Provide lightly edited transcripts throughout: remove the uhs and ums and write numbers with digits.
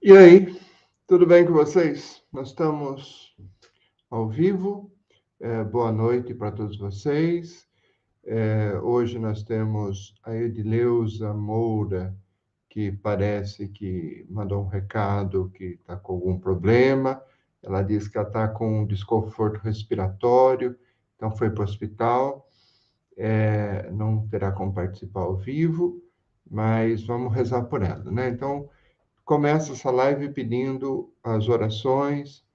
E aí, tudo bem com vocês? Nós estamos ao vivo. Boa noite para todos vocês. Hoje nós temos a Edileuza Moura, que parece que mandou um recado que está com algum problema. Ela disse que ela está com um desconforto respiratório, então foi para o hospital. Não terá como participar ao vivo, mas vamos rezar por ela, né? Então, começa essa live pedindo as orações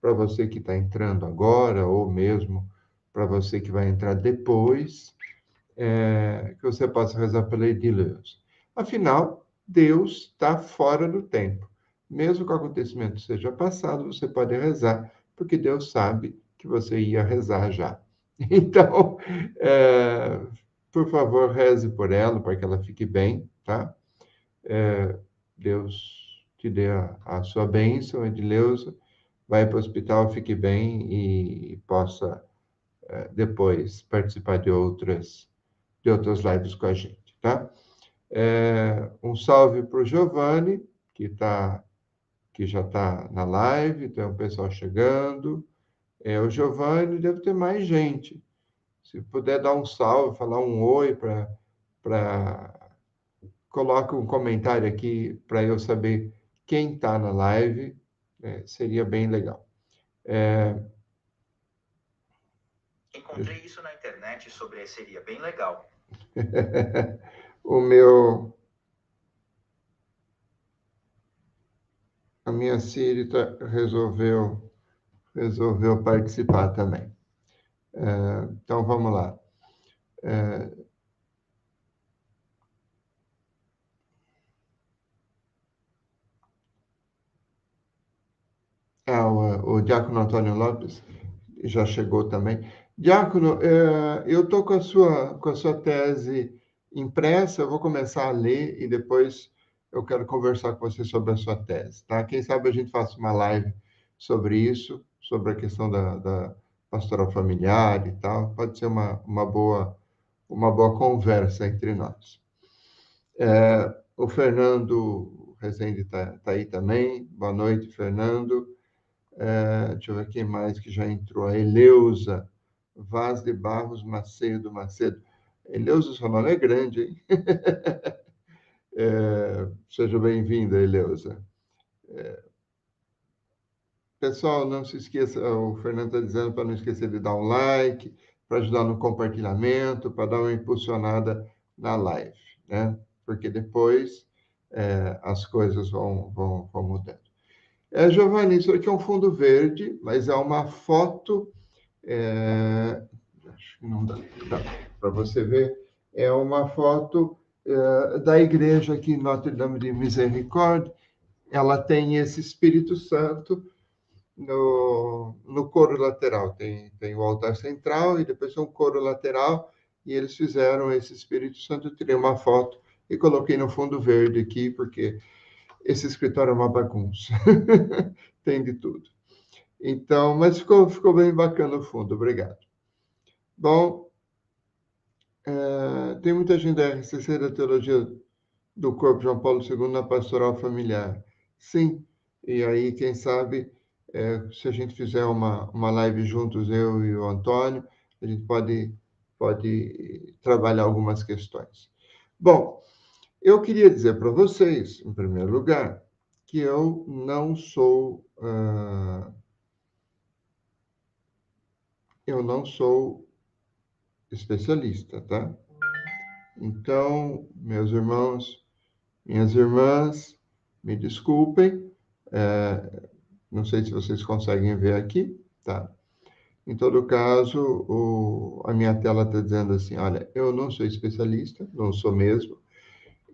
para você que está entrando agora, ou mesmo para você que vai entrar depois, que você possa rezar pela Edileuza. Afinal, Deus está fora do tempo. Mesmo que o acontecimento seja passado, você pode rezar, porque Deus sabe que você ia rezar já. Então, por favor, reze por ela, para que ela fique bem, tá? Deus te dê a sua bênção, Edileuza, vai para o hospital, fique bem e possa depois participar de outras lives com a gente, tá? Um salve para o Giovanni, que já está na live, tem um pessoal chegando. O Giovanni deve ter mais gente. Se puder dar um salve, falar um oi para coloca um comentário aqui para eu saber quem está na live, seria bem legal. Encontrei isso na internet sobre seria bem legal. A minha Siri resolveu participar também. Então vamos lá. O Diácono Antônio Lopes já chegou também. Diácono, eu estou com a sua tese impressa, eu vou começar a ler e depois eu quero conversar com você sobre a sua tese, tá? Quem sabe a gente faça uma live sobre isso, sobre a questão da pastoral familiar e tal. Pode ser uma boa conversa entre nós. O Fernando Rezende está aí também. Boa noite, Fernando. Deixa eu ver quem mais que já entrou. A Eleusa Vaz de Barros Macedo. Eleusa, seu nome é grande, hein? Seja bem-vinda, Eleusa. Pessoal, não se esqueça, o Fernando está dizendo para não esquecer de dar um like, para ajudar no compartilhamento, para dar uma impulsionada na live, né? Porque depois as coisas vão mudando. Giovanni, isso aqui é um fundo verde, mas é uma foto. Acho que não dá para você ver. É uma foto da igreja aqui em Notre Dame de Misericórdia. Ela tem esse Espírito Santo no coro lateral. Tem o altar central e depois tem um coro lateral. E eles fizeram esse Espírito Santo. Eu tirei uma foto e coloquei no fundo verde aqui, porque esse escritório é uma bagunça. Tem de tudo. Então, mas ficou bem bacana o fundo, obrigado. Bom, tem muita gente da RCC, da Teologia do Corpo João Paulo II, na pastoral familiar. Sim, e aí, quem sabe, se a gente fizer uma live juntos, eu e o Antônio, a gente pode trabalhar algumas questões. Bom, eu queria dizer para vocês, em primeiro lugar, que eu não sou especialista, tá? Então, meus irmãos, minhas irmãs, me desculpem, não sei se vocês conseguem ver aqui, tá? Em todo caso, a minha tela está dizendo assim, olha, eu não sou especialista, não sou mesmo,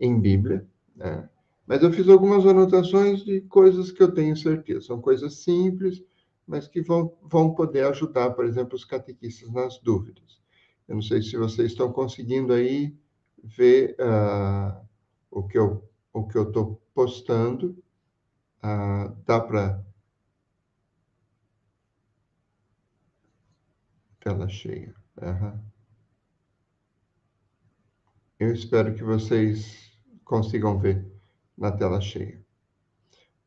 em Bíblia, né? Mas eu fiz algumas anotações de coisas que eu tenho certeza. São coisas simples, mas que vão poder ajudar, por exemplo, os catequistas nas dúvidas. Eu não sei se vocês estão conseguindo aí ver o que eu estou postando. Dá para... Tela cheia. Uhum. Eu espero que vocês consigam ver na tela cheia.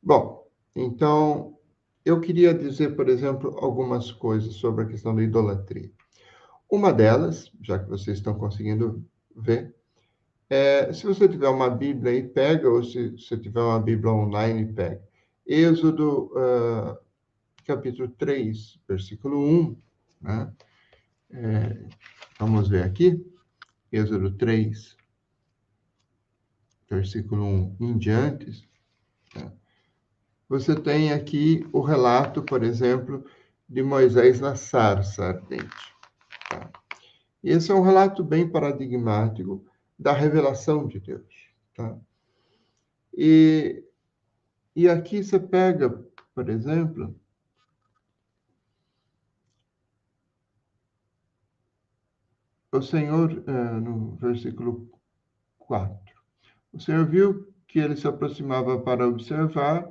Bom, então, eu queria dizer, por exemplo, algumas coisas sobre a questão da idolatria. Uma delas, já que vocês estão conseguindo ver, se você tiver uma Bíblia aí, pega, ou se você tiver uma Bíblia online, pega. Êxodo, capítulo 3, versículo 1, né? Vamos ver aqui. Êxodo 3, versículo 1 em diante. Né? Você tem aqui o relato, por exemplo, de Moisés na sarça ardente. Tá? E esse é um relato bem paradigmático da revelação de Deus. Tá? E aqui você pega, por exemplo, o Senhor, no versículo 4. O Senhor viu que ele se aproximava para observar,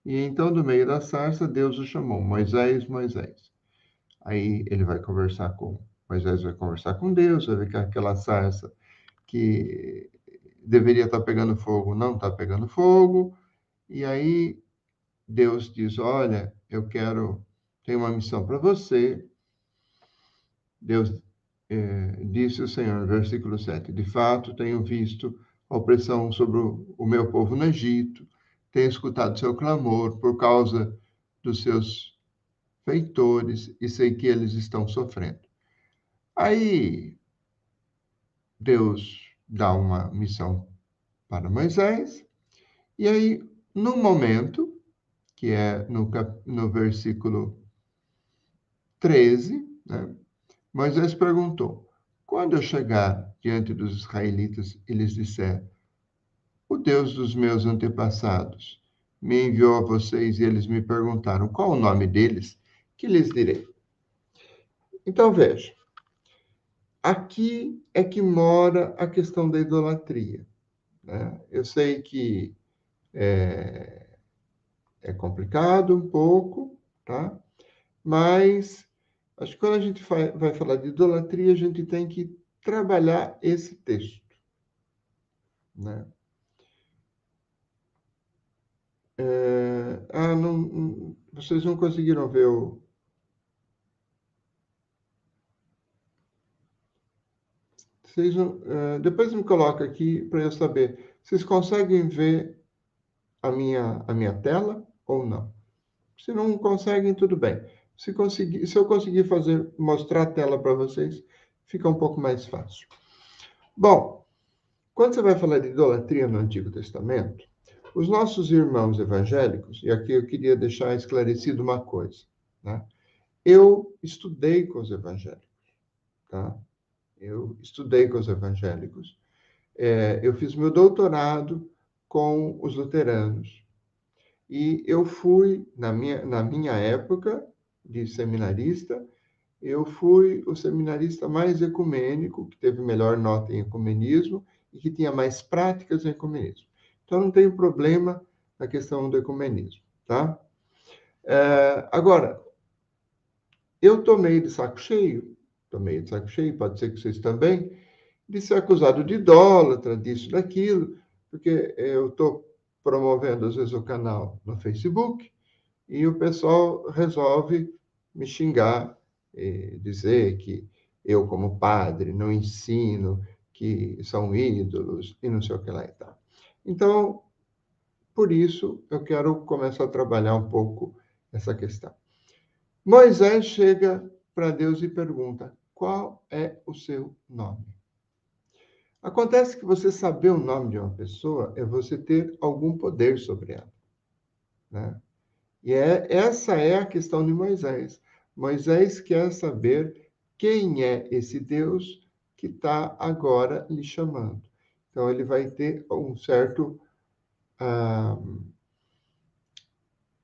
e então, do meio da sarça, Deus o chamou: Moisés, Moisés. Aí ele vai conversar com Moisés, vai conversar com Deus, vai ver que aquela sarça que deveria estar pegando fogo não está pegando fogo. E aí Deus diz: Olha, tenho uma missão para você. Deus disse o Senhor, versículo 7, de fato tenho visto a opressão sobre o meu povo no Egito, tenho escutado seu clamor por causa dos seus feitores e sei que eles estão sofrendo. Aí Deus dá uma missão para Moisés, e aí, no momento, que é no versículo 13, né, Moisés perguntou: quando eu chegar diante dos israelitas e lhes disser, o Deus dos meus antepassados me enviou a vocês e eles me perguntaram qual o nome deles, que lhes direi? Então veja, aqui é que mora a questão da idolatria. Né? Eu sei que é complicado um pouco, tá? Mas acho que quando a gente vai falar de idolatria, a gente tem que trabalhar esse texto, né? Vocês não conseguiram ver o... depois me coloca aqui para eu saber. Vocês conseguem ver a minha tela ou não? Se não conseguem, tudo bem. Se eu conseguir mostrar a tela para vocês, fica um pouco mais fácil. Bom, quando você vai falar de idolatria no Antigo Testamento, os nossos irmãos evangélicos, e aqui eu queria deixar esclarecido uma coisa, né? Eu estudei com os evangélicos, tá? Eu estudei com os evangélicos. Eu fiz meu doutorado com os luteranos. E eu fui, na minha época de seminarista, eu fui o seminarista mais ecumênico, que teve melhor nota em ecumenismo e que tinha mais práticas em ecumenismo. Então, não tenho problema na questão do ecumenismo, tá? Agora, eu tomei de saco cheio, pode ser que vocês também, de ser acusado de idólatra, disso, daquilo, porque eu estou promovendo, às vezes, o canal no Facebook, e o pessoal resolve me xingar, dizer que eu, como padre, não ensino, que são ídolos, e não sei o que lá e tal. Então, por isso, eu quero começar a trabalhar um pouco essa questão. Moisés chega para Deus e pergunta: qual é o seu nome? Acontece que você saber o nome de uma pessoa é você ter algum poder sobre ela, né? E essa é a questão de Moisés. Moisés quer saber quem é esse Deus que está agora lhe chamando. Então, ele vai ter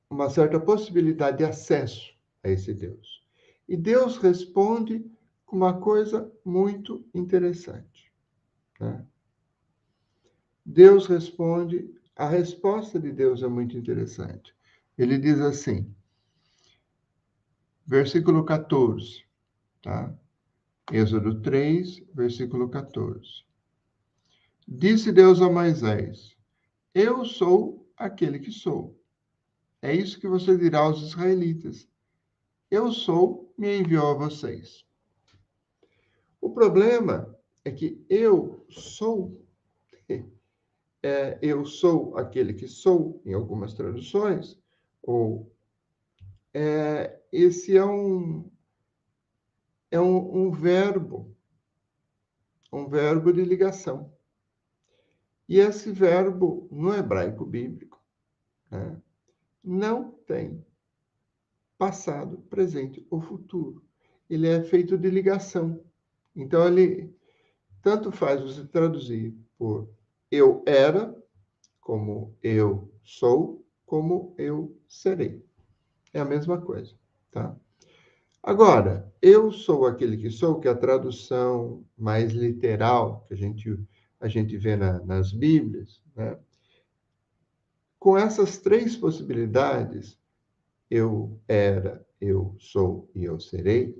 uma certa possibilidade de acesso a esse Deus. E Deus responde com uma coisa muito interessante, né? Deus responde, a resposta de Deus é muito interessante. Ele diz assim, versículo 14, tá? Êxodo 3, versículo 14. Disse Deus a Moisés: eu sou aquele que sou. É isso que você dirá aos israelitas. Eu sou, me enviou a vocês. O problema é que eu sou aquele que sou, em algumas traduções, ou esse é um verbo, um verbo de ligação. E esse verbo, no hebraico bíblico, né, não tem passado, presente ou futuro. Ele é feito de ligação. Então, ele tanto faz você traduzir por eu era, como eu sou, como eu serei. É a mesma coisa, tá? Agora, eu sou aquele que sou, que é a tradução mais literal que a gente vê nas Bíblias, né? Com essas três possibilidades, eu era, eu sou e eu serei,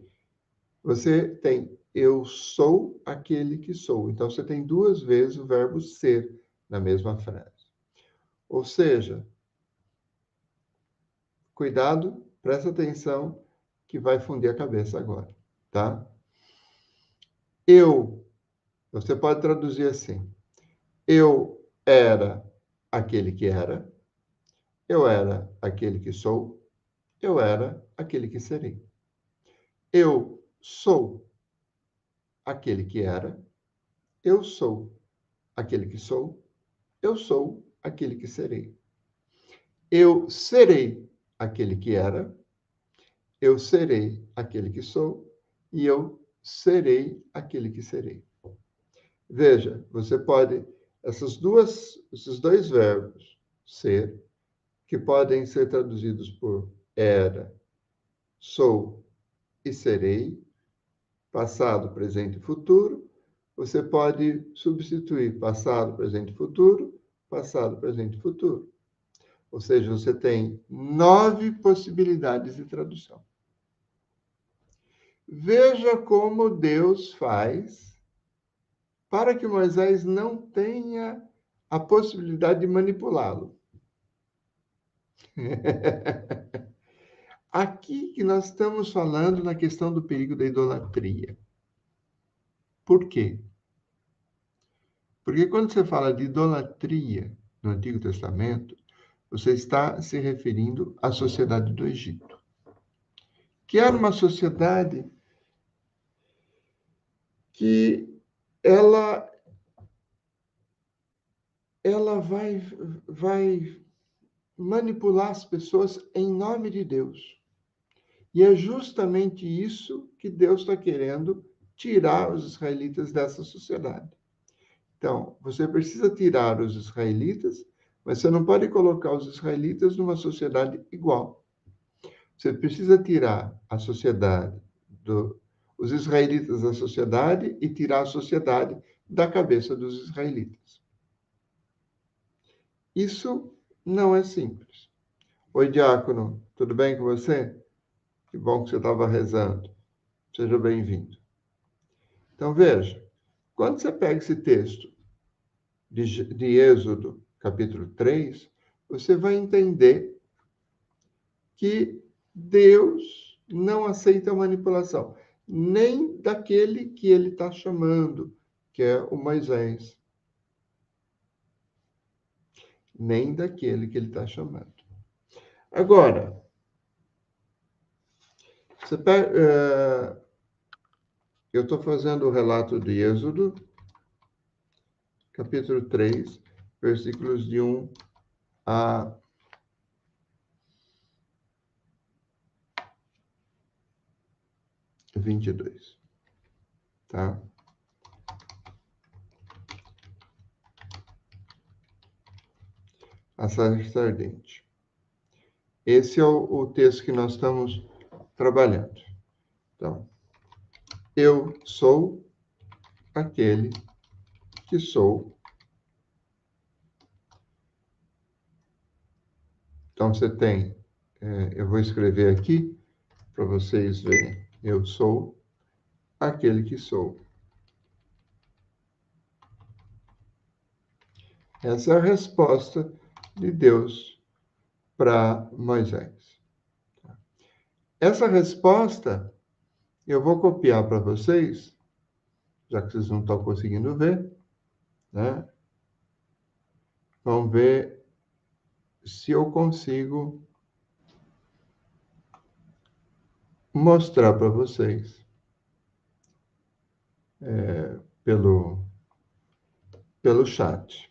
você tem eu sou aquele que sou. Então, você tem duas vezes o verbo ser na mesma frase. Ou seja, cuidado, presta atenção, que vai fundir a cabeça agora, tá? Você pode traduzir assim: eu era aquele que era, eu era aquele que sou, eu era aquele que serei. Eu sou aquele que era, eu sou aquele que sou, eu sou aquele que serei. Eu serei aquele que era, eu serei aquele que sou e eu serei aquele que serei. Veja, você pode, esses dois verbos, ser, que podem ser traduzidos por era, sou e serei, passado, presente e futuro, você pode substituir passado, presente e futuro, passado, presente e futuro. Ou seja, você tem 9 possibilidades de tradução. Veja como Deus faz para que Moisés não tenha a possibilidade de manipulá-lo. Aqui que nós estamos falando na questão do perigo da idolatria. Por quê? Porque quando você fala de idolatria no Antigo Testamento, você está se referindo à sociedade do Egito, que era uma sociedade que ela vai manipular as pessoas em nome de Deus. E é justamente isso que Deus está querendo tirar os israelitas dessa sociedade. Então, você precisa tirar os israelitas, mas você não pode colocar os israelitas numa sociedade igual. Você precisa tirar a sociedade, os israelitas da sociedade e tirar a sociedade da cabeça dos israelitas. Isso não é simples. Oi, diácono, tudo bem com você? Que bom que você estava rezando. Seja bem-vindo. Então, veja, quando você pega esse texto de Êxodo, capítulo 3, você vai entender que Deus não aceita manipulação, nem daquele que ele está chamando, que é o Moisés. Nem daquele que ele está chamando. Agora, eu estou fazendo o relato de Êxodo, capítulo 3, versículos de 1 a 22. Tá? A sarça ardente. Esse é o texto que nós estamos trabalhando. Então, eu sou aquele que sou. Então, você tem, eu vou escrever aqui para vocês verem. Eu sou aquele que sou. Essa é a resposta de Deus para Moisés. Essa resposta eu vou copiar para vocês, já que vocês não estão conseguindo ver, né? Vamos ver se eu consigo mostrar para vocês pelo chat.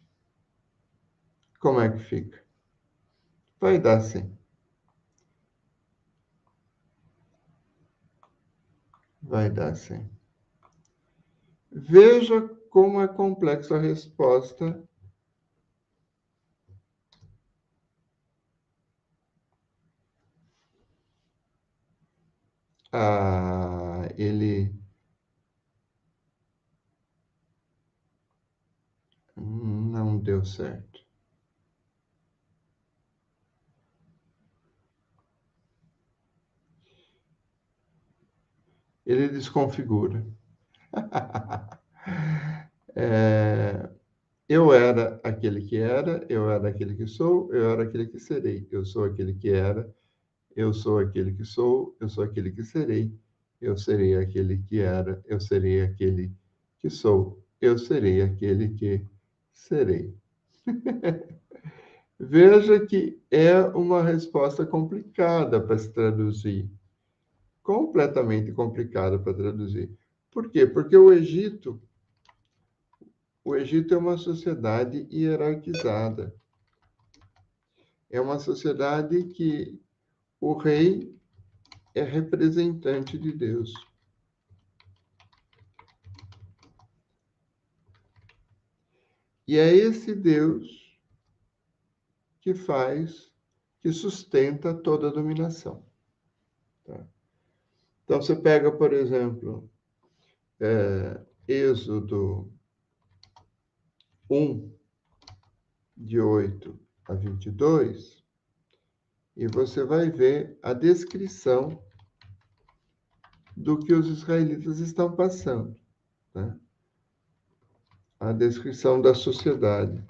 Como é que fica? Vai dar sim. Vai dar sim. Veja como é complexa a resposta. Ele não deu certo. Ele desconfigura. Eu era aquele que era, eu era aquele que sou, eu era aquele que serei. Eu sou aquele que era, eu sou aquele que sou, eu sou aquele que serei. Eu serei aquele que era, eu serei aquele que sou, eu serei aquele que serei. Veja que é uma resposta complicada para se traduzir. Completamente complicada para traduzir. Por quê? Porque o Egito é uma sociedade hierarquizada. É uma sociedade que o rei é representante de Deus. E é esse Deus que sustenta toda a dominação. Tá? Então, você pega, por exemplo, Êxodo 1, de 8 a 22, e você vai ver a descrição do que os israelitas estão passando. Né? A descrição da sociedade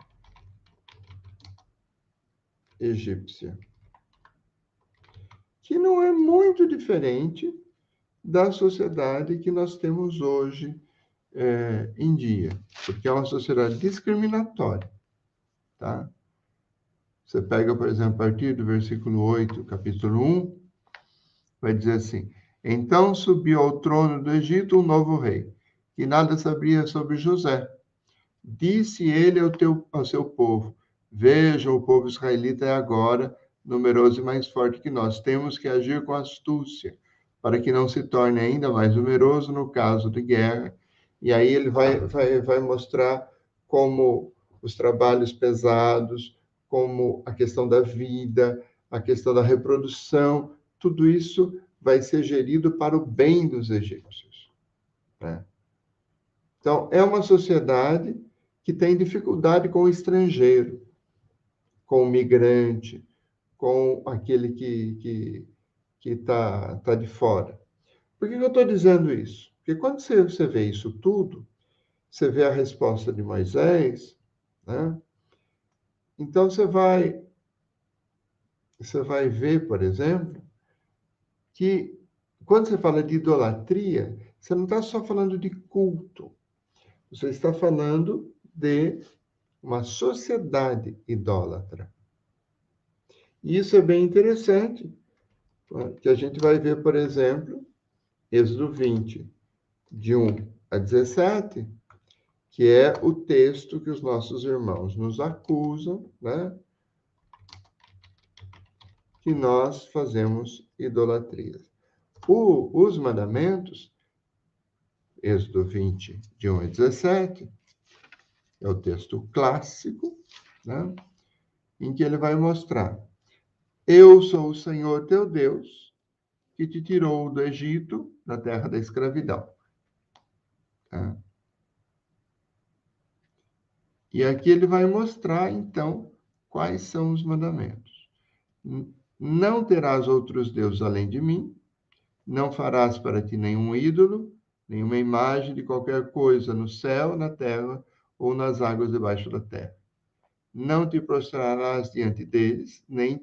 egípcia, que não é muito diferente da sociedade que nós temos hoje em dia, porque é uma sociedade discriminatória. Tá? Você pega, por exemplo, a partir do versículo 8, capítulo 1, vai dizer assim: Então subiu ao trono do Egito um novo rei, que nada sabia sobre José. Disse ele ao seu povo: Veja, o povo israelita é agora numeroso e mais forte que nós. Temos que agir com astúcia, para que não se torne ainda mais numeroso no caso de guerra. E aí ele vai mostrar como os trabalhos pesados, como a questão da vida, a questão da reprodução, tudo isso vai ser gerido para o bem dos egípcios. Né? Então, é uma sociedade que tem dificuldade com o estrangeiro, com o migrante, com aquele que tá de fora. Por que eu estou dizendo isso? Porque quando você vê isso tudo, você vê a resposta de Moisés, né? Então você vai ver, por exemplo, que quando você fala de idolatria, você não está só falando de culto, você está falando de uma sociedade idólatra. E isso é bem interessante, que a gente vai ver, por exemplo, Êxodo 20, de 1 a 17, que é o texto que os nossos irmãos nos acusam, né? Que nós fazemos idolatria. Os mandamentos, Êxodo 20, de 1 a 17, é o texto clássico, né? Em que ele vai mostrar: Eu sou o Senhor teu Deus, que te tirou do Egito, da terra da escravidão. Tá? E aqui ele vai mostrar, então, quais são os mandamentos. Não terás outros deuses além de mim, não farás para ti nenhum ídolo, nenhuma imagem de qualquer coisa no céu, na terra ou nas águas debaixo da terra. não te prostrarás diante deles, nem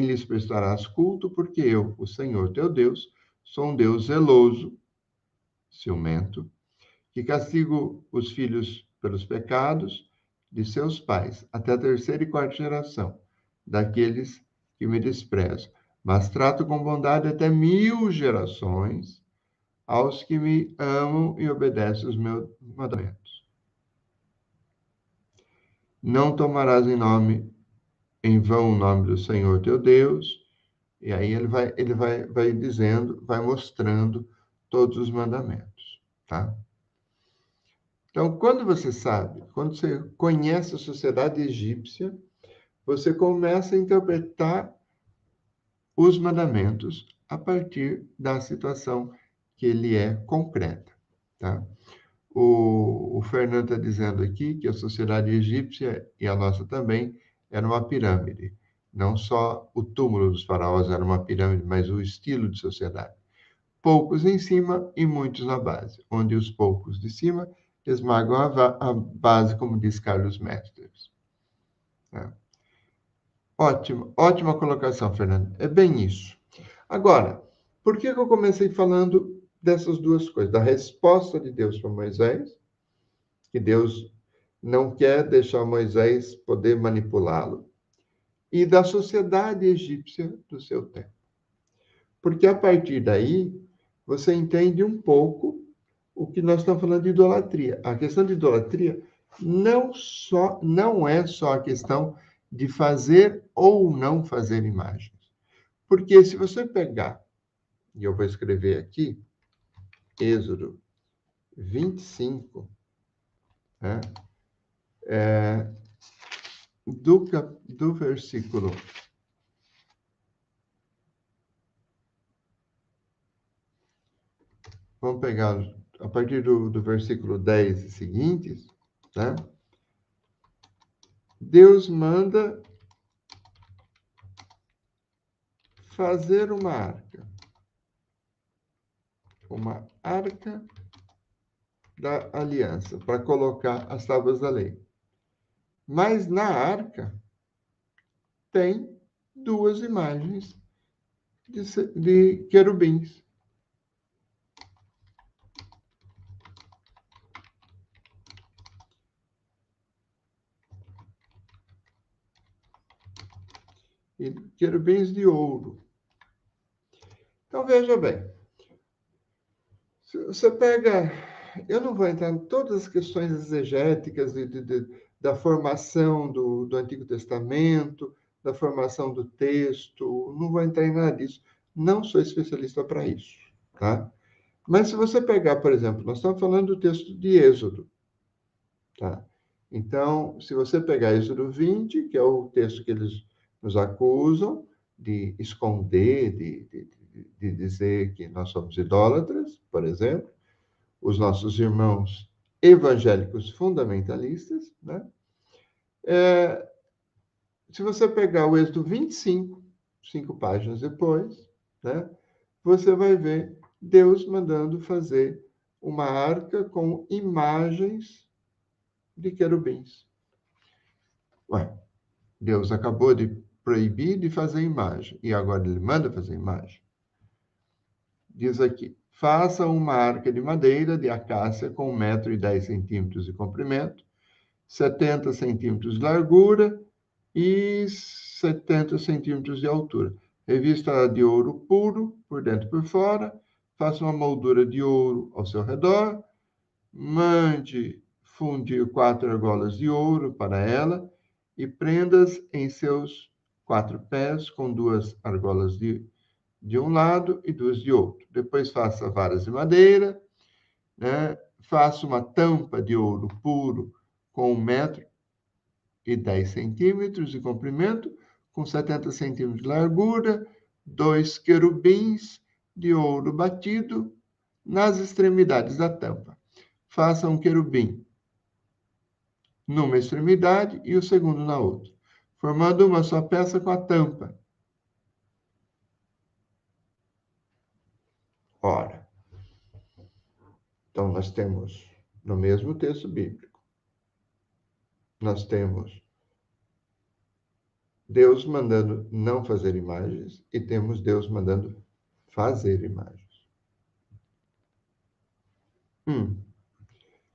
lhes prestarás culto, porque eu, o Senhor teu Deus, sou um Deus zeloso, ciumento, que castigo os filhos pelos pecados de seus pais, até a terceira e quarta geração, daqueles que me desprezam. Mas trato com bondade até 1000 gerações aos que me amam e obedecem os meus mandamentos. Não tomarás em vão o nome do Senhor teu Deus. E aí vai dizendo, vai mostrando todos os mandamentos, tá? Então, quando você conhece a sociedade egípcia, você começa a interpretar os mandamentos a partir da situação que ele é concreta, tá? O Fernando está dizendo aqui que a sociedade egípcia, e a nossa também, era uma pirâmide. Não só o túmulo dos faraós era uma pirâmide, mas o estilo de sociedade. Poucos em cima e muitos na base, onde os poucos de cima esmagam a base, como diz Carlos Mestres. É. Ótima colocação, Fernando. É bem isso. Agora, por que eu comecei falando dessas duas coisas? Da resposta de Deus para Moisés, que Deus não quer deixar Moisés poder manipulá-lo, e da sociedade egípcia do seu tempo. Porque a partir daí, você entende um pouco o que nós estamos falando de idolatria. A questão de idolatria não é só a questão de fazer ou não fazer imagens. Porque se você pegar, e eu vou escrever aqui, Êxodo 25, né? Do versículo. Vamos pegar a partir do versículo 10 e seguintes, tá? Deus manda fazer uma arca da aliança, para colocar as tábuas da lei. Mas na arca tem duas imagens de querubins. E querubins de ouro. Então, veja bem. Se você pega... Eu não vou entrar em todas as questões exegéticas da formação do Antigo Testamento, da formação do texto, não vou entrar em nada disso. Não sou especialista para isso, tá? Mas se você pegar, por exemplo, nós estamos falando do texto de Êxodo, tá? Então, se você pegar Êxodo 20, que é o texto que eles nos acusam de esconder, de dizer que nós somos idólatras, por exemplo, os nossos irmãos evangélicos fundamentalistas, né? Se você pegar o Êxodo 25, 5 páginas depois, né? Você vai ver Deus mandando fazer uma arca com imagens de querubins. Ué, Deus acabou de proibir de fazer imagem, e agora ele manda fazer imagem. Diz aqui, faça uma arca de madeira de acácia com 1,10 m de comprimento, 70 centímetros de largura e 70 centímetros de altura. Revista de ouro puro, por dentro e por fora. Faça uma moldura de ouro ao seu redor. Mande fundir 4 argolas de ouro para ela e prenda-as em seus 4 pés com 2 argolas de um lado e 2 de outro. Depois faça varas de madeira, né? Faça uma tampa de ouro puro com 1,10 m de comprimento, com 70 centímetros de largura, 2 querubins de ouro batido nas extremidades da tampa. Faça um querubim numa extremidade e o segundo na outra, formando uma só peça com a tampa. Ora, então nós temos no mesmo texto bíblico, nós temos Deus mandando não fazer imagens e temos Deus mandando fazer imagens.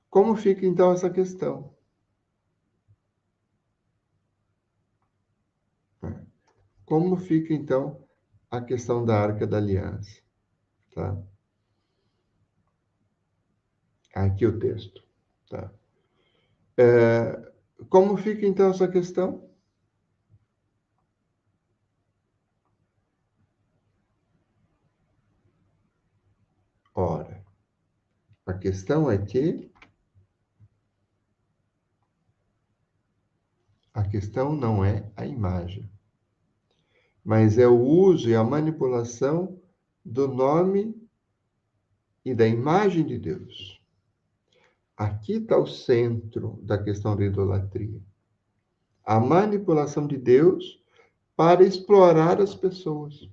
Como fica, então, essa questão? Como fica, então, a questão da Arca da Aliança? Tá? Aqui o texto. Tá? Como fica, então, essa questão? Ora, a questão é que a questão não é a imagem, mas é o uso e a manipulação do nome e da imagem de Deus. Aqui está o centro da questão da idolatria. A manipulação de Deus para explorar as pessoas.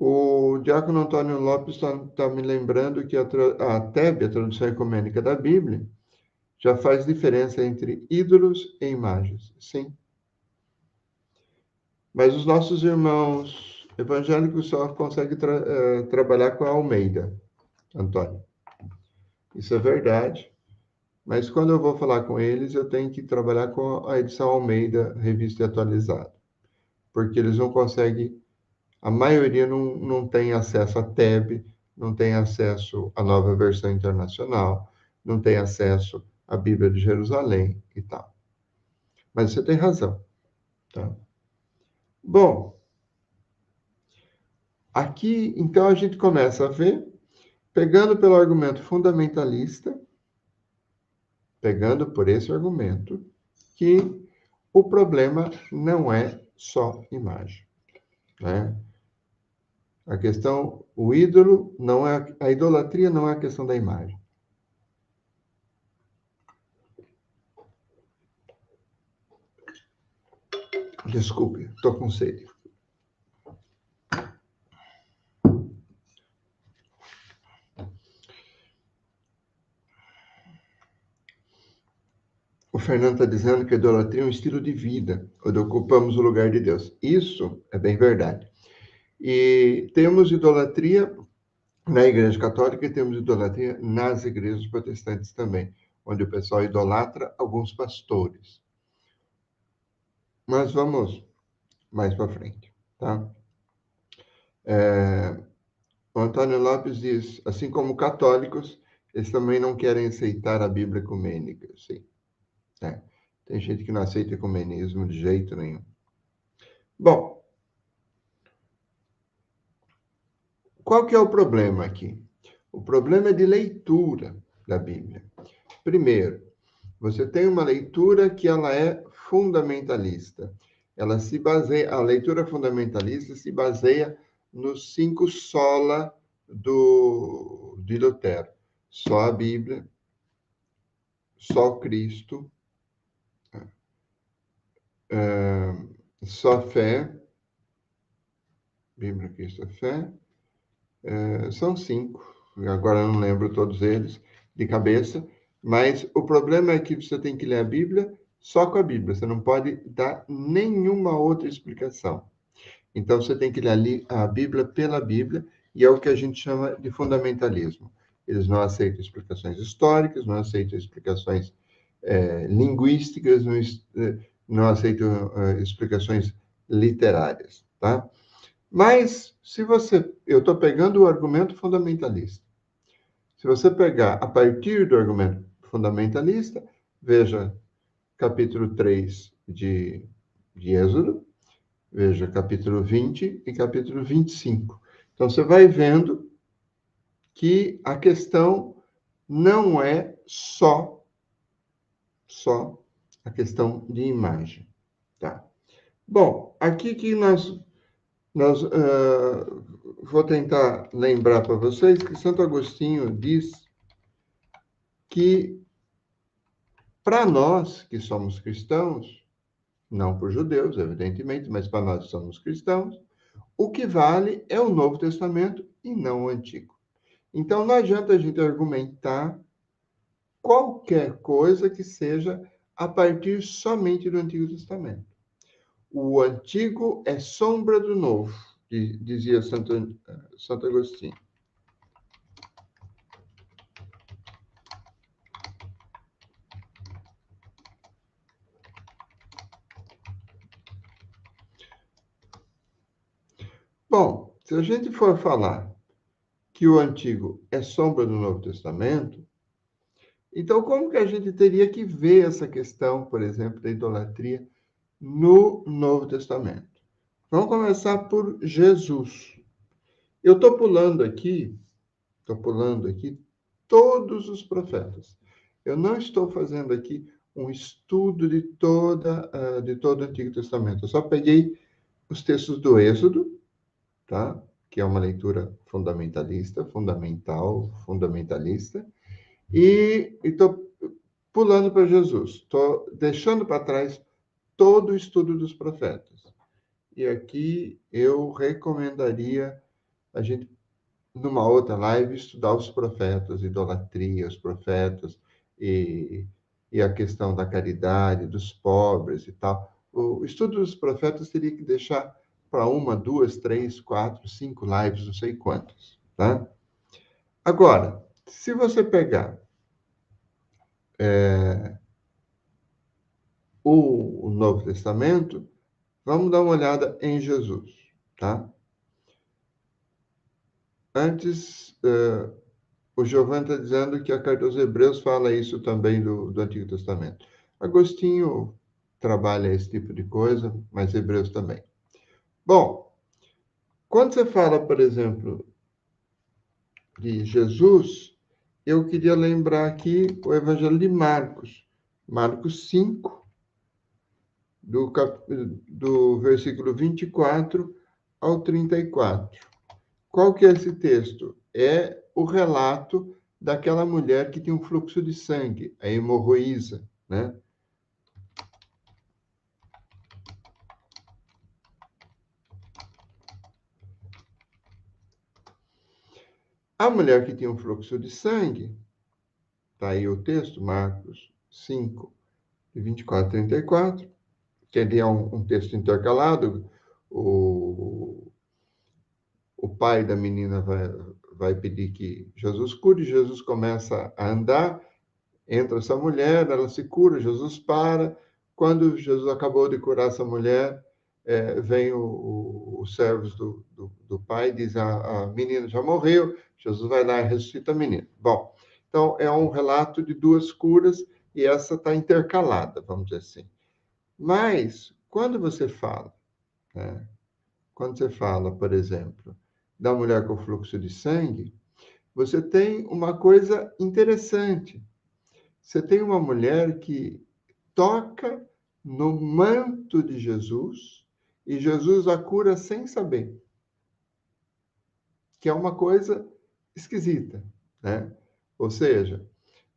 O diácono Antônio Lopes está me lembrando que a TEB, a Tradução Ecumênica da Bíblia, já faz diferença entre ídolos e imagens. Sim. Mas os nossos irmãos evangélicos só conseguem trabalhar com a Almeida, Antônio. Isso é verdade. Mas quando eu vou falar com eles, eu tenho que trabalhar com a edição Almeida, revista e atualizada. Porque eles não conseguem, a maioria não tem acesso à TEB, não tem acesso à nova versão internacional, não tem acesso à Bíblia de Jerusalém e tal. Mas você tem razão. Tá? Bom, aqui, então, a gente começa a ver, pegando pelo argumento fundamentalista, pegando por esse argumento, que o problema não é só imagem, né? A questão, o ídolo não é, a idolatria não é a questão da imagem. Desculpe, estou com sede. O Fernando está dizendo que a idolatria é um estilo de vida, onde ocupamos o lugar de Deus. Isso é bem verdade. E temos idolatria na Igreja Católica e temos idolatria nas igrejas protestantes também, onde o pessoal idolatra alguns pastores. Mas vamos mais para frente, tá? O Antônio Lopes diz, assim como católicos, eles também não querem aceitar a Bíblia ecumênica, sim. Né? Tem gente que não aceita ecumenismo de jeito nenhum. Bom, qual que é o problema aqui? O problema é de leitura da Bíblia. Primeiro, você tem uma leitura que ela é fundamentalista. Ela se baseia, a leitura fundamentalista se baseia nos 5 sola de Lutero. Só a Bíblia, só Cristo, só fé, Bíblia, Cristo, fé, são 5, agora eu não lembro todos eles de cabeça, mas o problema é que você tem que ler a Bíblia só com a Bíblia, você não pode dar nenhuma outra explicação. Então, você tem que ler a Bíblia pela Bíblia, e é o que a gente chama de fundamentalismo. Eles não aceitam explicações históricas, não aceitam explicações linguísticas, não aceitam explicações literárias, tá? Mas, eu estou pegando o argumento fundamentalista. Se você pegar a partir do argumento fundamentalista, veja capítulo 3 de Êxodo, veja capítulo 20 e capítulo 25. Então, você vai vendo que a questão não é só a questão de imagem, tá? Bom, aqui que vou tentar lembrar para vocês que Santo Agostinho diz que para nós que somos cristãos, não por judeus, evidentemente, mas para nós que somos cristãos, o que vale é o Novo Testamento e não o Antigo. Então, não adianta a gente argumentar qualquer coisa que seja a partir somente do Antigo Testamento. O Antigo é sombra do Novo, dizia Santo Agostinho. Bom, se a gente for falar que o Antigo é sombra do Novo Testamento, então como que a gente teria que ver essa questão, por exemplo, da idolatria no Novo Testamento? Vamos começar por Jesus. Eu estou pulando aqui todos os profetas. Eu não estou fazendo aqui um estudo de todo o Antigo Testamento. Eu só peguei os textos do Êxodo, tá? Que é uma leitura fundamentalista, fundamentalista, e estou pulando para Jesus. Estou deixando para trás todo o estudo dos profetas. E aqui eu recomendaria a gente, numa outra live, estudar os profetas, idolatria, os profetas, e a questão da caridade, dos pobres e tal. O estudo dos profetas teria que deixar para 1, 2, 3, 4, 5 lives, não sei quantas, tá? Agora, se você pegar o Novo Testamento, vamos dar uma olhada em Jesus, tá? Antes, o Giovanni está dizendo que a carta aos Hebreus fala isso também do Antigo Testamento. Agostinho trabalha esse tipo de coisa, mas Hebreus também. Bom, quando você fala, por exemplo, de Jesus, eu queria lembrar aqui o Evangelho de Marcos, Marcos 5, do versículo 24 ao 34. Qual que é esse texto? É o relato daquela mulher que tem um fluxo de sangue, a hemorroísa, né? A mulher que tinha um fluxo de sangue, tá aí o texto, Marcos 5, de 24 a 34, que ali é um texto intercalado. O pai da menina vai pedir que Jesus cure, Jesus começa a andar, entra essa mulher, ela se cura, Jesus para. Quando Jesus acabou de curar essa mulher, vem os servos do pai e diz, a menina já morreu, Jesus vai lá e ressuscita a menina. Bom, então é um relato de duas curas e essa está intercalada, vamos dizer assim. Mas, quando você fala, né, por exemplo, da mulher com fluxo de sangue, você tem uma coisa interessante. Você tem uma mulher que toca no manto de Jesus e Jesus a cura sem saber, que é uma coisa esquisita, né? Ou seja,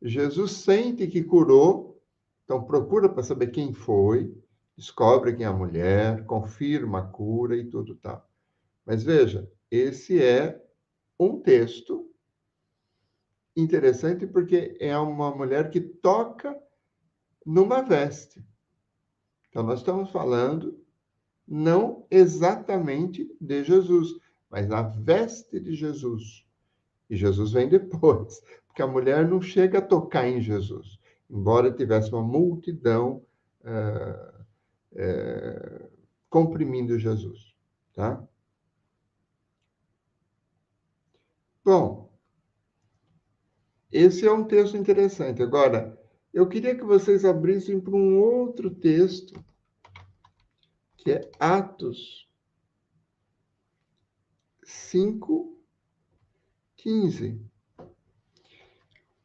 Jesus sente que curou, então procura para saber quem foi, descobre quem é a mulher, confirma a cura e tudo tal. Mas veja, esse é um texto interessante porque é uma mulher que toca numa veste. Então, nós estamos falando não exatamente de Jesus, mas na veste de Jesus. E Jesus vem depois, porque a mulher não chega a tocar em Jesus, embora tivesse uma multidão comprimindo Jesus, tá? Bom, esse é um texto interessante. Agora, eu queria que vocês abrissem para um outro texto, que é Atos 5:15.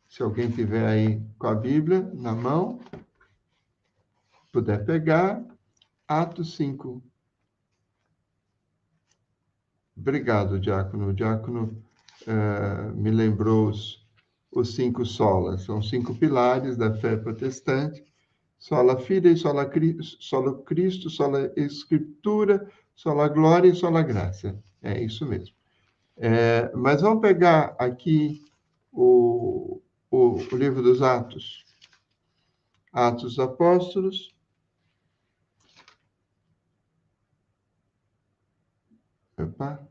Se alguém tiver aí com a Bíblia na mão, puder pegar, Atos 5. Obrigado, Diácono. O Diácono me lembrou os 5 solas. São 5 pilares da fé protestante. Sola Fide, sola Cristo, sola Escritura, sola Glória e sola Graça. É isso mesmo. Mas vamos pegar aqui o livro dos Atos. Atos dos Apóstolos. Opa.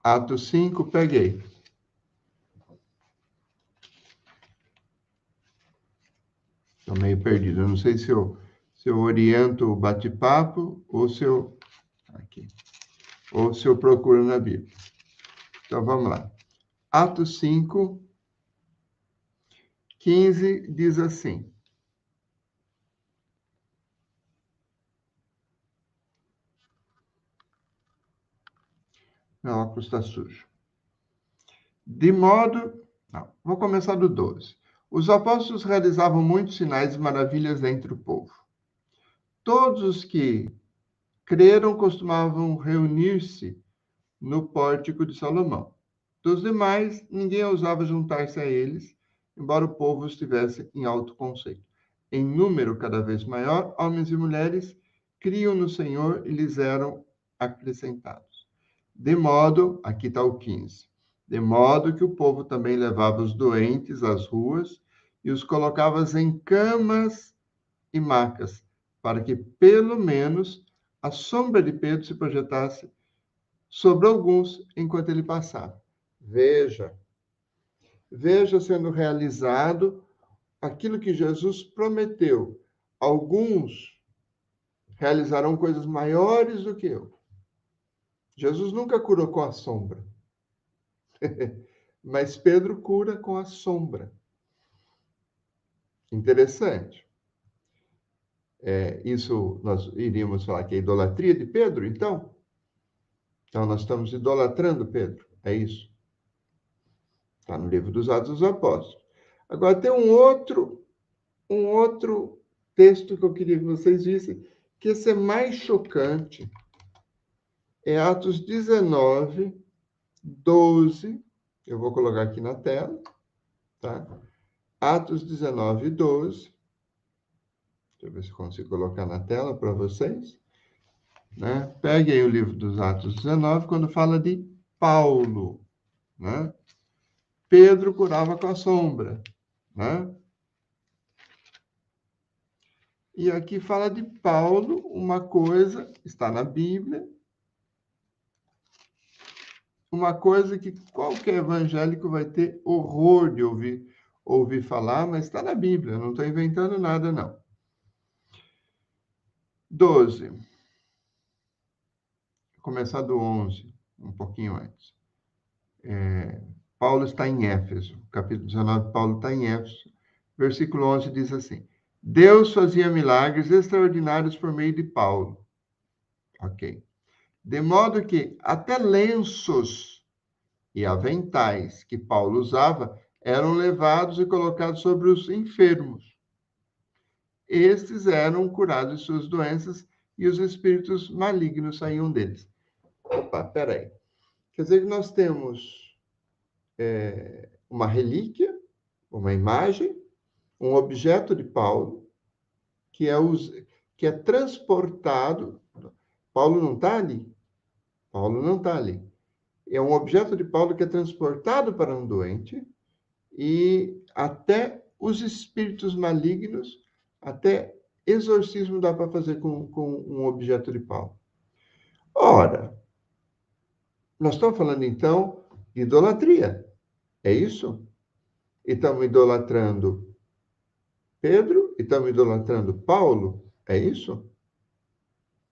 Atos 5, peguei. Estou meio perdido. Eu não sei se eu oriento o bate-papo ou se eu... Aqui. Ou se eu procuro na Bíblia. Então, vamos lá. Atos 5, 15, diz assim. Meu óculos está sujo. De modo... Não, vou começar do 12. Os apóstolos realizavam muitos sinais e maravilhas entre o povo. Todos os que creram costumavam reunir-se no pórtico de Salomão. Dos demais, ninguém ousava juntar-se a eles, embora o povo estivesse em alto conceito. Em número cada vez maior, homens e mulheres criam no Senhor e lhes eram acrescentados. De modo, aqui está o 15, de modo que o povo também levava os doentes às ruas e os colocava em camas e macas, para que, pelo menos, a sombra de Pedro se projetasse sobre alguns enquanto ele passava. Veja sendo realizado aquilo que Jesus prometeu. Alguns realizarão coisas maiores do que eu. Jesus nunca curou com a sombra, mas Pedro cura com a sombra. Interessante. Isso nós iríamos falar que é idolatria de Pedro, então? Então, nós estamos idolatrando Pedro, é isso? Está no livro dos Atos dos Apóstolos. Agora, tem um outro texto que eu queria que vocês vissem, que esse é mais chocante. É Atos 19, 12. Eu vou colocar aqui na tela, tá? Atos 19, 12. Deixa eu ver se eu consigo colocar na tela para vocês. Né? Pegue aí o livro dos Atos 19, quando fala de Paulo, né? Pedro curava com a sombra, né? E aqui fala de Paulo, uma coisa, está na Bíblia, uma coisa que qualquer evangélico vai ter horror de ouvir falar, mas está na Bíblia, não estou inventando nada, não. 12. Vou começar do 11, um pouquinho antes. Paulo está em Éfeso, capítulo 19, Paulo está em Éfeso. Versículo 11 diz assim: Deus fazia milagres extraordinários por meio de Paulo. Ok. De modo que até lenços e aventais que Paulo usava eram levados e colocados sobre os enfermos. Estes eram curados de suas doenças e os espíritos malignos saíam deles. Opa, peraí. Quer dizer que nós temos uma relíquia, uma imagem, um objeto de Paulo, que é transportado. Paulo não está ali. Paulo não está ali. É um objeto de Paulo que é transportado para um doente e até os espíritos malignos, até exorcismo dá para fazer com um objeto de Paulo. Ora, nós estamos falando então de idolatria. É isso? E estamos idolatrando Pedro? E estamos idolatrando Paulo? É isso?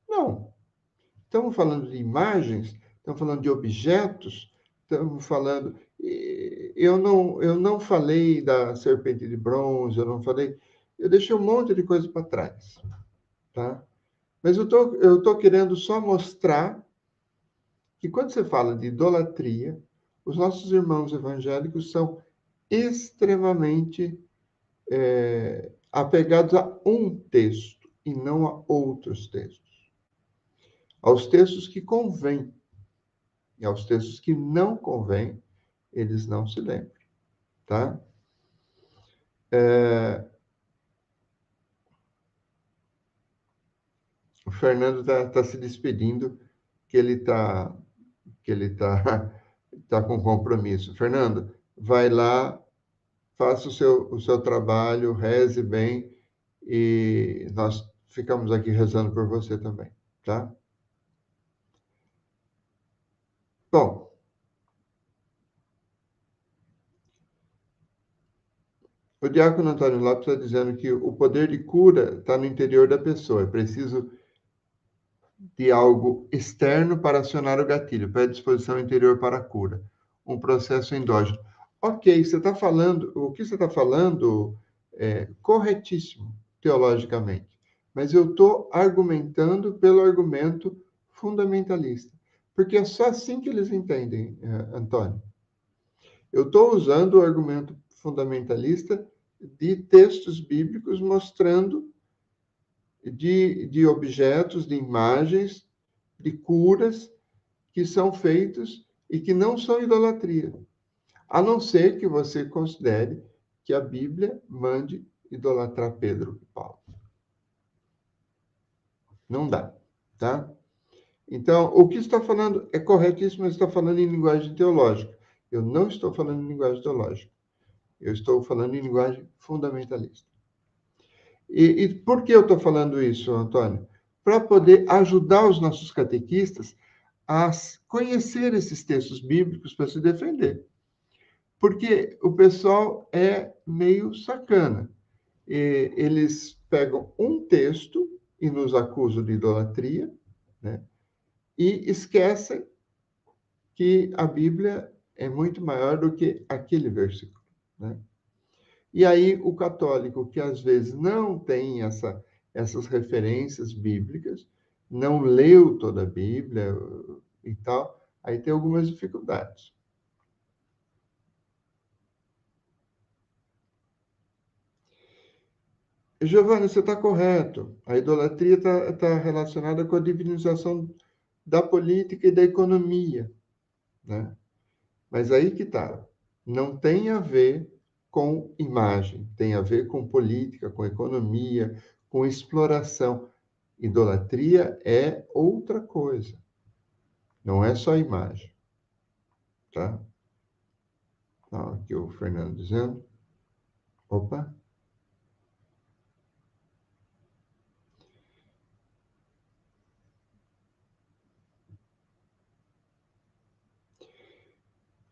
Não. Estamos falando de imagens, estamos falando de objetos, estamos falando... Eu não falei da serpente de bronze, eu deixei um monte de coisa para trás, tá? Mas eu tô querendo só mostrar que quando você fala de idolatria, os nossos irmãos evangélicos são extremamente apegados a um texto e não a outros textos. Aos textos que convêm e aos textos que não convêm, eles não se lembram, tá? O Fernando está se despedindo, que ele está tá com compromisso. Fernando, vai lá, faça o seu trabalho, reze bem, e nós ficamos aqui rezando por você também, tá? Bom, o diácono Antônio Lopes está dizendo que o poder de cura está no interior da pessoa. É preciso de algo externo para acionar o gatilho, predisposição interior para a cura. Um processo endógeno. Ok, você está falando, o que você está falando é corretíssimo, teologicamente. Mas eu estou argumentando pelo argumento fundamentalista. Porque é só assim que eles entendem, Antônio. Eu estou usando o argumento fundamentalista de textos bíblicos mostrando de objetos, de imagens, de curas que são feitos e que não são idolatria. A não ser que você considere que a Bíblia mande idolatrar Pedro e Paulo. Não dá, tá? Então, o que está falando é corretíssimo, mas está falando em linguagem teológica. Eu não estou falando em linguagem teológica. Eu estou falando em linguagem fundamentalista. E por que eu estou falando isso, Antônio? Para poder ajudar os nossos catequistas a conhecer esses textos bíblicos para se defender. Porque o pessoal é meio sacana. Eles pegam um texto e nos acusam de idolatria, né? E esquecem que a Bíblia é muito maior do que aquele versículo, né? E aí o católico, que às vezes não tem essas referências bíblicas, não leu toda a Bíblia e tal, aí tem algumas dificuldades. Giovanni, você está correto. A idolatria está relacionada com a divinização da política e da economia, né? Mas aí que está. Não tem a ver com imagem, tem a ver com política, com economia, com exploração. Idolatria é outra coisa. Não é só imagem, tá? Aqui o Fernando dizendo. Opa.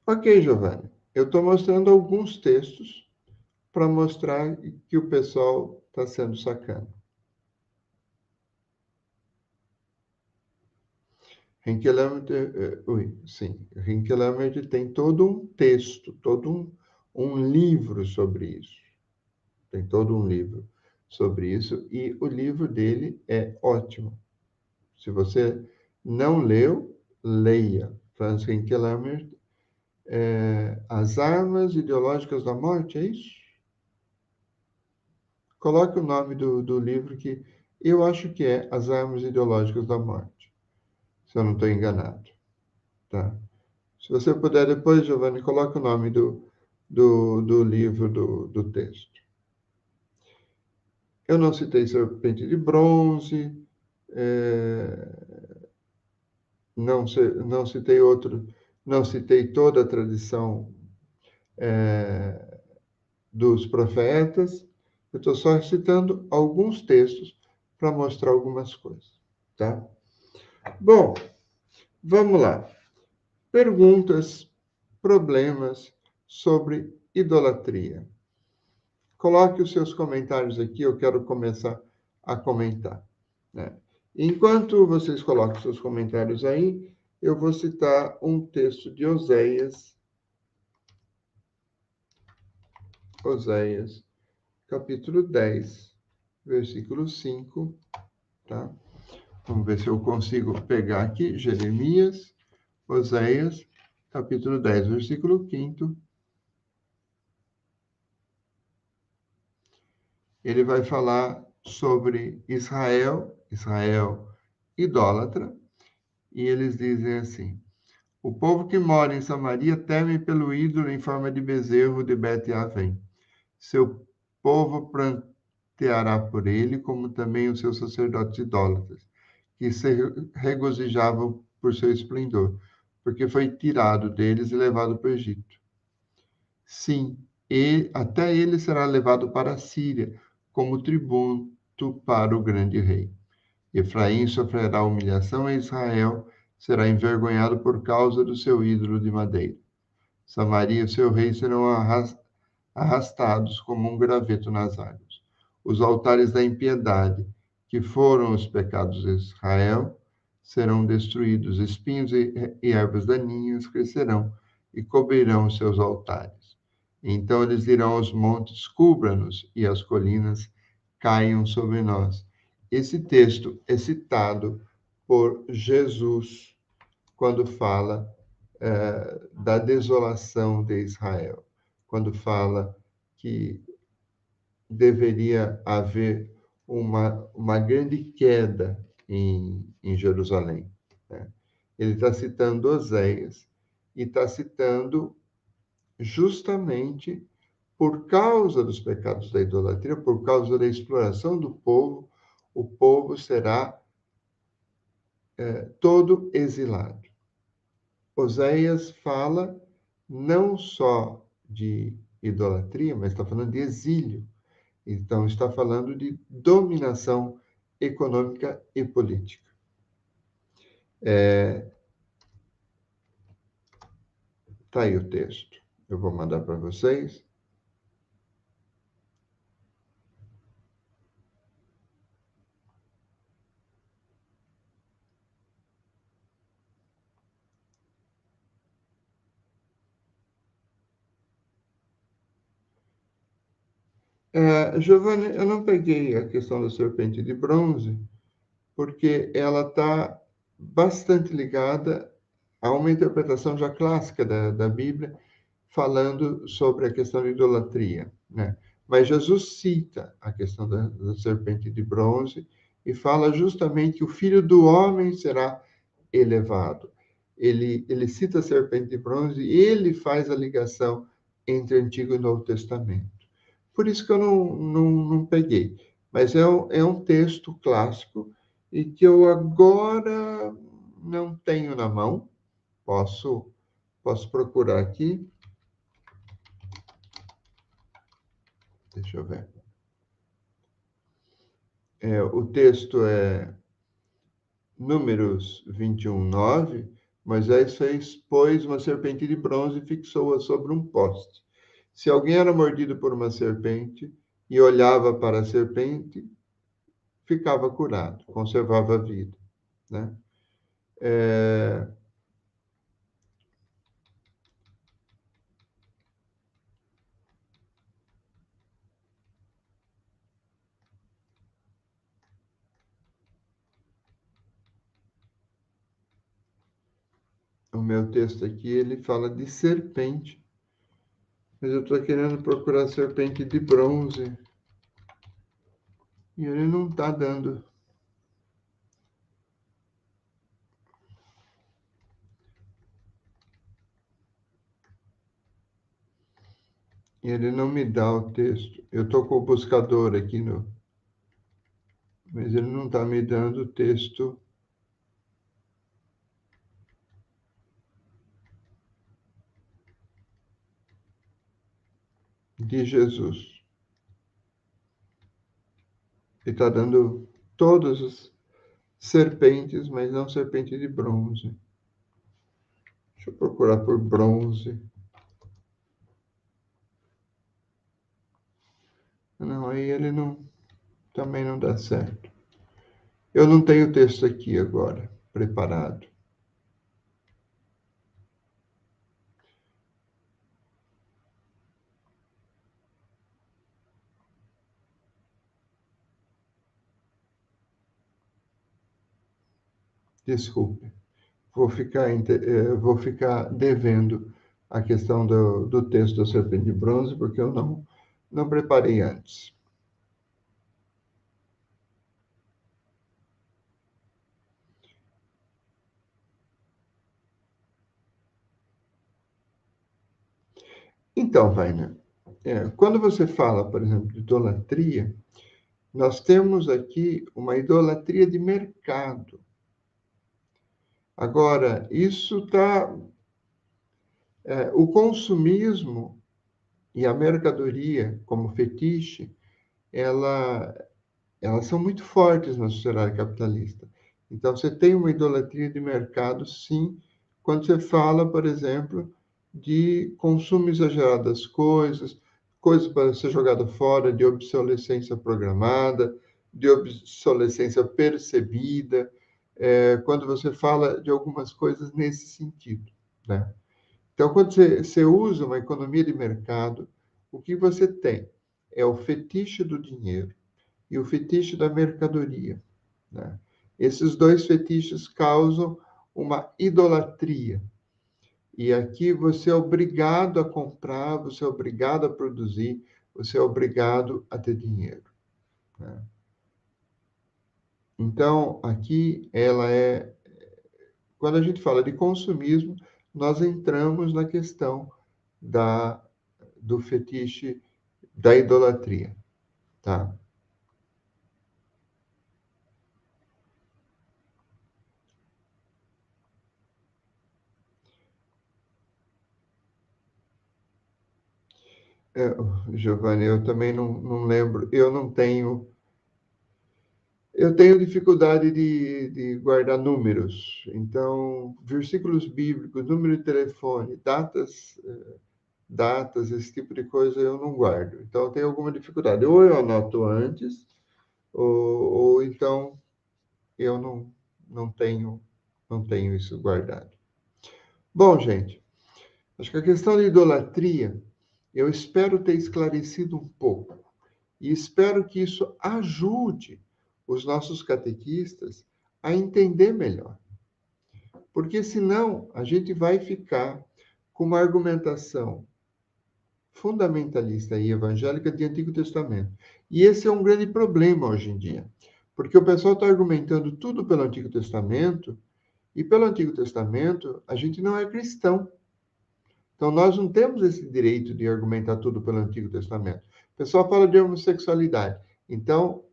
Ok, Giovanni. Eu estou mostrando alguns textos para mostrar que o pessoal está sendo sacana. Rinkelamert tem todo um texto, todo um livro sobre isso. Tem todo um livro sobre isso e o livro dele é ótimo. Se você não leu, leia. Franz Rinkelamert, As Armas Ideológicas da Morte, é isso? Coloque o nome do livro que eu acho que é As Armas Ideológicas da Morte, se eu não estou enganado, tá? Se você puder depois, Giovanni, coloque o nome do livro, do texto. Eu não citei Serpente de Bronze, não citei outro, não citei toda a tradição dos profetas. Eu estou só citando alguns textos para mostrar algumas coisas, tá? Bom, vamos lá. Perguntas, problemas sobre idolatria. Coloque os seus comentários aqui, eu quero começar a comentar, né? Enquanto vocês colocam seus comentários aí, eu vou citar um texto de Oséias, capítulo 10, versículo 5, tá? Vamos ver se eu consigo pegar aqui, Jeremias, Oséias, capítulo 10, versículo 5. Ele vai falar sobre Israel idólatra, e eles dizem assim: o povo que mora em Samaria teme pelo ídolo em forma de bezerro de Bet-Avém. Seu povo pranteará por ele, como também os seus sacerdotes idólatras. que se regozijavam por seu esplendor, porque foi tirado deles e levado para o Egito. Sim, e até ele será levado para a Síria, como tributo para o grande rei. Efraim sofrerá humilhação e Israel será envergonhado por causa do seu ídolo de madeira. Samaria e seu rei serão arrastados como um graveto nas águas. Os altares da impiedade, que foram os pecados de Israel, serão destruídos. Espinhos e ervas daninhas crescerão e cobrirão os seus altares. Então eles dirão aos montes: cubra-nos, e as colinas caiam sobre nós. Esse texto é citado por Jesus quando fala da desolação de Israel, quando fala que deveria haver uma grande queda em Jerusalém, né? Ele está citando Oséias e está citando justamente por causa dos pecados da idolatria, por causa da exploração do povo, o povo será todo exilado. Oséias fala não só de idolatria, mas está falando de exílio. Então, está falando de dominação econômica e política. Está aí o texto. Eu vou mandar para vocês. Giovanni, eu não peguei a questão da serpente de bronze, porque ela está bastante ligada a uma interpretação já clássica da Bíblia, falando sobre a questão de idolatria, né? Mas Jesus cita a questão da serpente de bronze e fala justamente que o Filho do Homem será elevado. Ele cita a serpente de bronze e ele faz a ligação entre Antigo e Novo Testamento. Por isso que eu não peguei. Mas é um texto clássico e que eu agora não tenho na mão. Posso procurar aqui. Deixa eu ver. O texto é Números 21:9. Moisés fez, pois, uma serpente de bronze e fixou-a sobre um poste. Se alguém era mordido por uma serpente e olhava para a serpente, ficava curado, conservava a vida, né? O meu texto aqui, ele fala de serpente, mas eu estou querendo procurar serpente de bronze e ele não está dando. E ele não me dá o texto. Eu estou com o buscador aqui mas ele não está me dando o texto de Jesus. Ele está dando todas as serpentes, mas não serpente de bronze. Deixa eu procurar por bronze. Não, aí ele também não dá certo. Eu não tenho o texto aqui agora, preparado. Desculpe. Vou ficar devendo a questão do texto da serpente de bronze, porque eu não preparei antes. Então, Vaina, quando você fala, por exemplo, de idolatria, nós temos aqui uma idolatria de mercado. Agora, isso está... o consumismo e a mercadoria, como fetiche, elas são muito fortes na sociedade capitalista. Então, você tem uma idolatria de mercado, sim, quando você fala, por exemplo, de consumo exagerado das coisas, coisas para ser jogada fora, de obsolescência programada, de obsolescência percebida, quando você fala de algumas coisas nesse sentido, né? Então, quando você usa uma economia de mercado, o que você tem é o fetiche do dinheiro e o fetiche da mercadoria, né? Esses dois fetiches causam uma idolatria. E aqui você é obrigado a comprar, você é obrigado a produzir, você é obrigado a ter dinheiro, né? Então, aqui ela é... Quando a gente fala de consumismo, nós entramos na questão do fetiche da idolatria, tá? Giovanni, eu também não lembro, eu tenho dificuldade de guardar números, então, versículos bíblicos, número de telefone, datas, esse tipo de coisa eu não guardo, então eu tenho alguma dificuldade, ou eu anoto antes, ou então eu não tenho isso guardado. Bom, gente, acho que a questão da idolatria, eu espero ter esclarecido um pouco. E espero que isso ajude os nossos catequistas a entender melhor. Porque senão a gente vai ficar com uma argumentação fundamentalista e evangélica de Antigo Testamento. E esse é um grande problema hoje em dia. Porque o pessoal está argumentando tudo pelo Antigo Testamento, e pelo Antigo Testamento a gente não é cristão. Então, nós não temos esse direito de argumentar tudo pelo Antigo Testamento. O pessoal fala de homossexualidade. Então,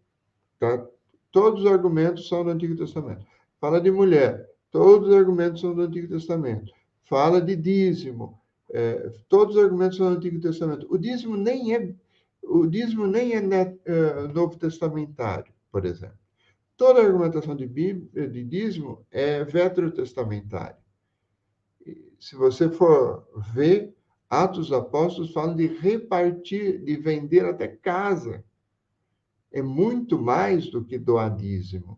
tá, todos os argumentos são do Antigo Testamento. Fala de mulher. Todos os argumentos são do Antigo Testamento. Fala de dízimo. Todos os argumentos são do Antigo Testamento. O dízimo nem é novo testamentário, por exemplo. Toda a argumentação de dízimo é veterotestamentária. Se você for ver, Atos dos Apóstolos falam de repartir, de vender até casa. É muito mais do que doar dízimo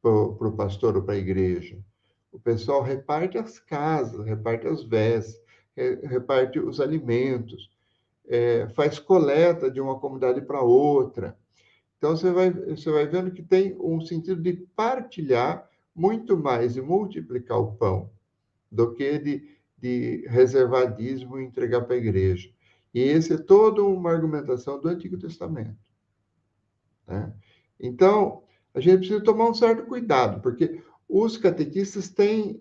para o pastor ou para a igreja. O pessoal reparte as casas, reparte as vestes, reparte os alimentos, faz coleta de uma comunidade para outra. Então, você vai vendo que tem um sentido de partilhar muito mais e multiplicar o pão do que de reservar dízimo e entregar para a igreja. E esse é toda uma argumentação do Antigo Testamento, né? Então, a gente precisa tomar um certo cuidado, porque os catequistas têm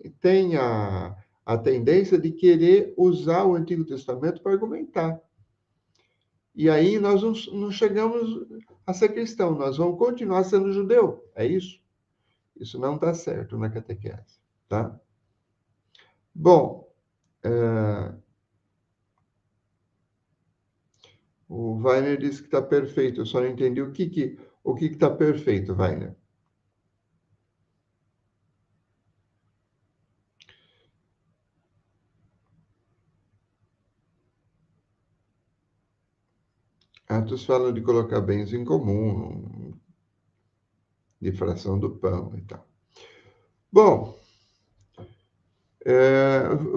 a tendência de querer usar o Antigo Testamento para argumentar. E aí nós não chegamos a ser cristão, nós vamos continuar sendo judeu. É isso? Isso não está certo na catequese, tá? Bom, o Weiner disse que está perfeito. Eu só não entendi o que está perfeito, Weiner. Atos fala de colocar bens em comum, de fração do pão e tal. Bom,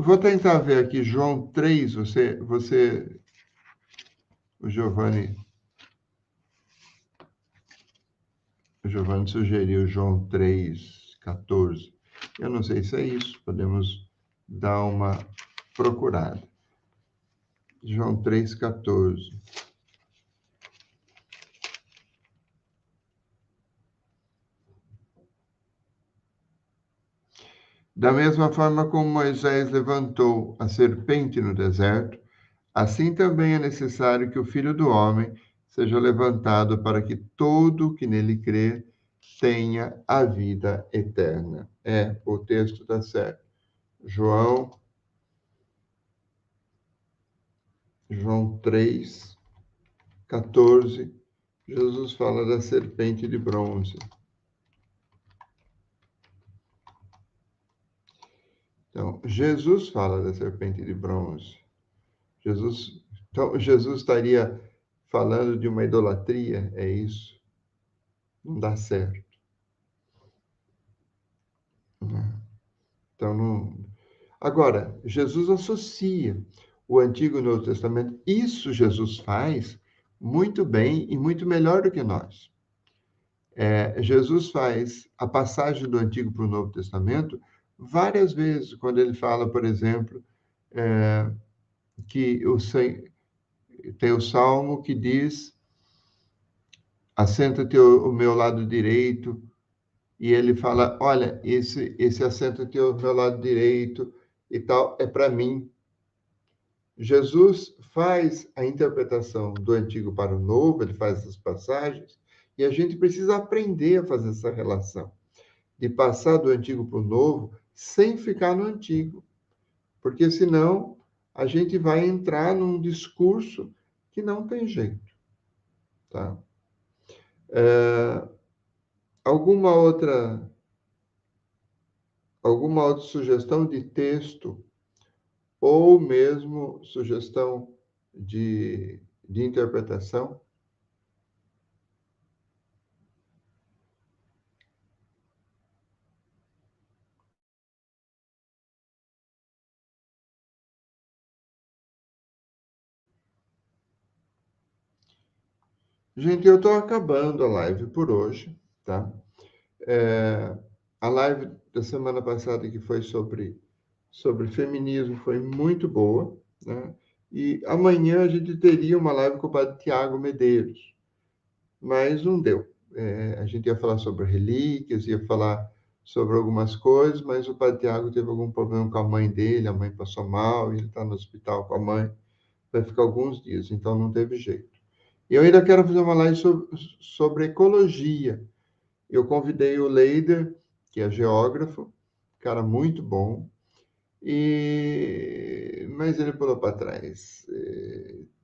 vou tentar ver aqui João 3, o Giovanni sugeriu João 3:14. Eu não sei se é isso, podemos dar uma procurada. João 3:14. Da mesma forma como Moisés levantou a serpente no deserto, assim também é necessário que o Filho do Homem seja levantado para que todo que nele crê tenha a vida eterna. O texto está certo. João 3, 14, Jesus fala da serpente de bronze. Então, Jesus fala da serpente de bronze. Então, Jesus estaria falando de uma idolatria, é isso? Não dá certo. Então, não... Agora, Jesus associa o Antigo e o Novo Testamento. Isso Jesus faz muito bem e muito melhor do que nós. Jesus faz a passagem do Antigo para o Novo Testamento várias vezes, quando ele fala, por exemplo, que tem o Salmo que diz: assenta-te ao meu lado direito, e ele fala: olha, esse assenta-te ao meu lado direito e tal, é para mim. Jesus faz a interpretação do Antigo para o Novo, ele faz essas passagens, e a gente precisa aprender a fazer essa relação, de passar do Antigo para o Novo, sem ficar no Antigo. Porque senão a gente vai entrar num discurso que não tem jeito. Tá? Alguma outra sugestão de texto ou mesmo sugestão de interpretação? Gente, eu estou acabando a live por hoje, tá? A live da semana passada, que foi sobre feminismo, foi muito boa, né? E amanhã a gente teria uma live com o padre Tiago Medeiros, mas não deu. A gente ia falar sobre relíquias, ia falar sobre algumas coisas, mas o padre Tiago teve algum problema com a mãe dele, a mãe passou mal, e ele está no hospital com a mãe, vai ficar alguns dias, então não teve jeito. E eu ainda quero fazer uma live sobre ecologia. Eu convidei o Leider, que é geógrafo, cara muito bom, mas ele pulou para trás.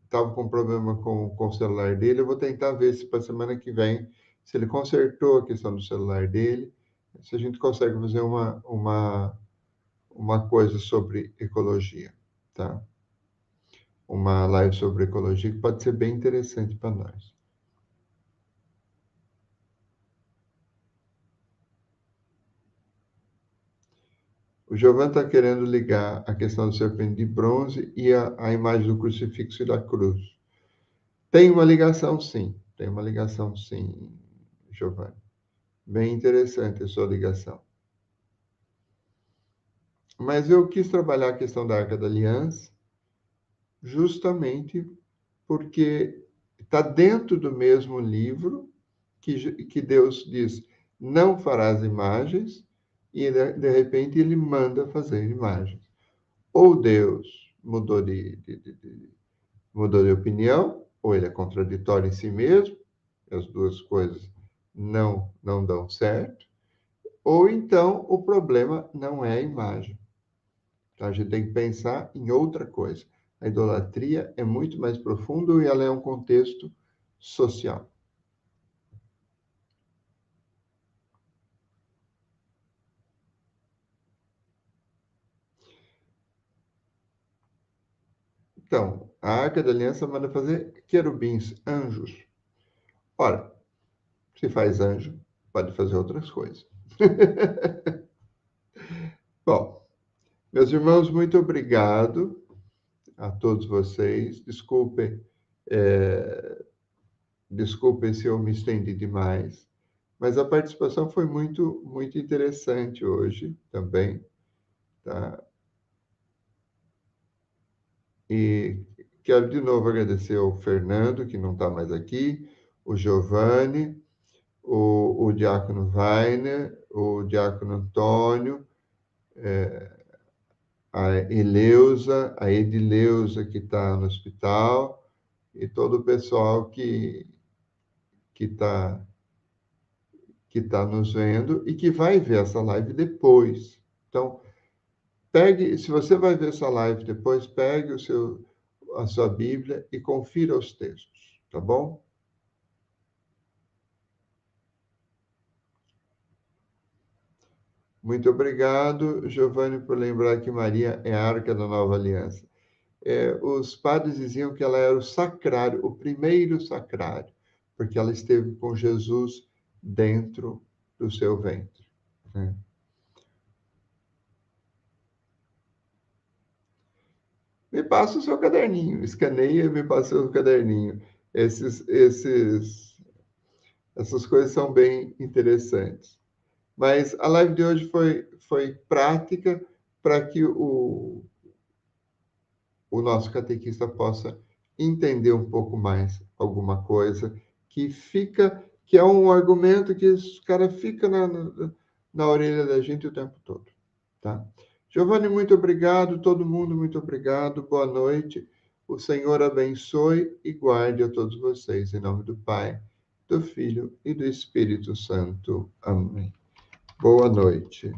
Estava com problema com o celular dele. Eu vou tentar ver se para a semana que vem, se ele consertou a questão do celular dele, se a gente consegue fazer uma coisa sobre ecologia, tá? Uma live sobre ecologia que pode ser bem interessante para nós. O Giovanni está querendo ligar a questão do serpente de bronze e a imagem do crucifixo e da cruz. Tem uma ligação, sim. Tem uma ligação, sim, Giovanni. Bem interessante a sua ligação. Mas eu quis trabalhar a questão da Arca da Aliança justamente porque está dentro do mesmo livro que Deus diz: não farás imagens, e de repente ele manda fazer imagens. Ou Deus mudou de opinião, ou ele é contraditório em si mesmo, as duas coisas não dão certo, ou então o problema não é a imagem. Então a gente tem que pensar em outra coisa. A idolatria é muito mais profunda e ela é um contexto social. Então, a Arca da Aliança manda fazer querubins, anjos. Ora, se faz anjo, pode fazer outras coisas. Bom, meus irmãos, muito obrigado a todos vocês. Desculpem se eu me estendi demais, mas a participação foi muito, muito interessante hoje também, tá? E quero de novo agradecer ao Fernando, que não está mais aqui, o Giovanni, o Diácono Weiner, o Diácono Antônio, a Eleusa, a Edileusa, que está no hospital, e todo o pessoal que que está nos vendo e que vai ver essa live depois. Então, se você vai ver essa live depois, pegue a sua Bíblia e confira os textos, tá bom? Muito obrigado, Giovanni, por lembrar que Maria é a arca da nova aliança. Os padres diziam que ela era o sacrário, o primeiro sacrário, porque ela esteve com Jesus dentro do seu ventre, né? Me passa o seu caderninho, escaneia e me passa o seu caderninho. Essas coisas são bem interessantes. Mas a live de hoje foi prática para que o nosso catequista possa entender um pouco mais alguma coisa que é um argumento que os cara fica na orelha da gente o tempo todo, tá? Giovanni, muito obrigado, todo mundo, muito obrigado, boa noite, o Senhor abençoe e guarde a todos vocês, em nome do Pai, do Filho e do Espírito Santo. Amém. Boa noite.